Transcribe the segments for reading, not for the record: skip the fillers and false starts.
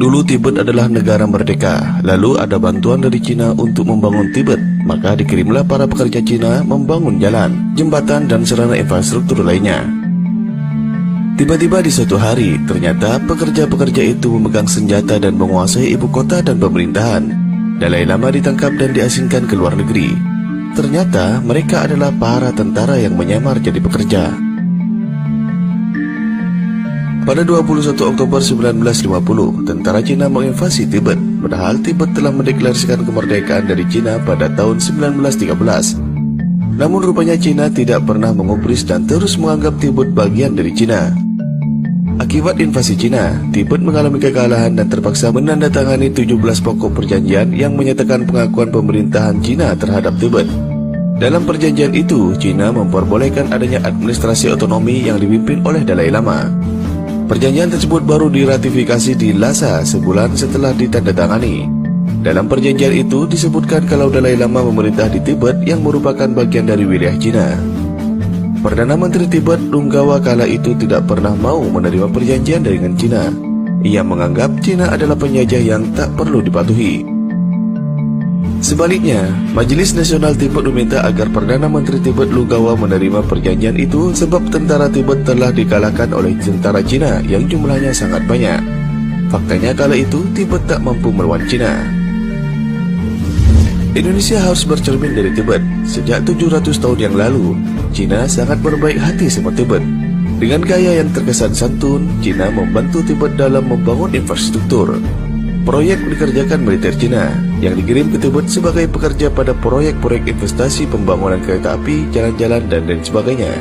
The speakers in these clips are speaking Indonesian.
Dulu Tibet adalah negara merdeka, lalu ada bantuan dari Cina untuk membangun Tibet, maka dikirimlah para pekerja Cina membangun jalan, jembatan dan sarana infrastruktur lainnya. Tiba-tiba di suatu hari, ternyata pekerja-pekerja itu memegang senjata dan menguasai ibu kota dan pemerintahan. Dalai Lama ditangkap dan diasingkan ke luar negeri. Ternyata mereka adalah para tentara yang menyamar jadi pekerja. Pada 21 Oktober 1950, tentara Cina menginvasi Tibet, padahal Tibet telah mendeklarasikan kemerdekaan dari Cina pada tahun 1913. Namun rupanya Cina tidak pernah mengubris dan terus menganggap Tibet bagian dari Cina. Akibat invasi Cina, Tibet mengalami kekalahan dan terpaksa menandatangani 17 pokok perjanjian yang menyatakan pengakuan pemerintahan Cina terhadap Tibet. Dalam perjanjian itu, Cina memperbolehkan adanya administrasi otonomi yang dipimpin oleh Dalai Lama. Perjanjian tersebut baru diratifikasi di Lhasa sebulan setelah ditandatangani. Dalam perjanjian itu disebutkan kalau Dalai Lama memerintah di Tibet yang merupakan bagian dari wilayah Cina. Perdana Menteri Tibet Runggawa kala itu tidak pernah mau menerima perjanjian dengan Cina. Ia menganggap Cina adalah penjajah yang tak perlu dipatuhi. Sebaliknya, Majelis Nasional Tibet meminta agar Perdana Menteri Tibet Runggawa menerima perjanjian itu sebab tentara Tibet telah dikalahkan oleh tentara Cina yang jumlahnya sangat banyak. Faktanya kala itu Tibet tak mampu melawan Cina. Indonesia harus bercermin dari Tibet. Sejak 700 tahun yang lalu, Cina sangat berbaik hati sama Tibet. Dengan gaya yang terkesan santun, Cina membantu Tibet dalam membangun infrastruktur. Proyek dikerjakan militer Cina yang dikirim ke Tibet sebagai pekerja pada proyek-proyek investasi pembangunan kereta api, jalan-jalan dan lain sebagainya.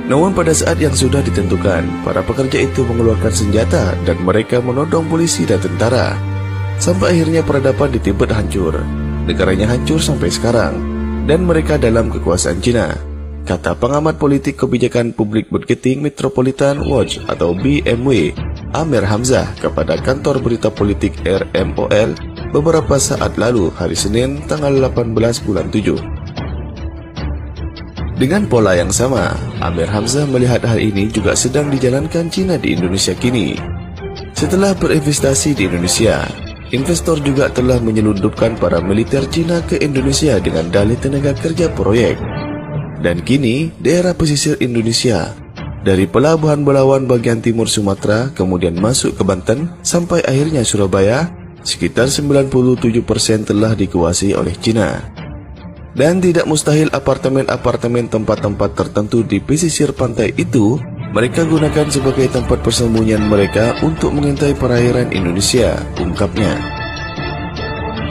Namun pada saat yang sudah ditentukan, para pekerja itu mengeluarkan senjata dan mereka menodong polisi dan tentara. Sampai akhirnya peradaban di Tibet hancur. Negaranya hancur sampai sekarang dan mereka dalam kekuasaan Cina, kata pengamat politik kebijakan publik Marketing Metropolitan Watch atau BMW Amir Hamzah kepada kantor berita politik RMOL beberapa saat lalu hari Senin tanggal 18 bulan 7. Dengan pola yang sama, Amir Hamzah melihat hal ini juga sedang dijalankan Cina di Indonesia kini. Setelah berinvestasi di Indonesia, investor juga telah menyelundupkan para militer Cina ke Indonesia dengan dalih tenaga kerja proyek. Dan kini, daerah pesisir Indonesia, dari pelabuhan Belawan bagian timur Sumatera, kemudian masuk ke Banten, sampai akhirnya Surabaya, sekitar 97% telah dikuasai oleh Cina. Dan tidak mustahil apartemen-apartemen tempat-tempat tertentu di pesisir pantai itu, mereka gunakan sebagai tempat persembunyian mereka untuk mengintai perairan Indonesia, ungkapnya.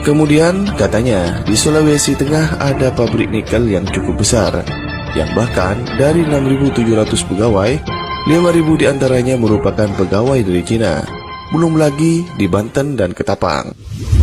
Kemudian, katanya, di Sulawesi Tengah ada pabrik nikel yang cukup besar, yang bahkan dari 6.700 pegawai, 5.000 diantaranya merupakan pegawai dari Cina, belum lagi di Banten dan Ketapang.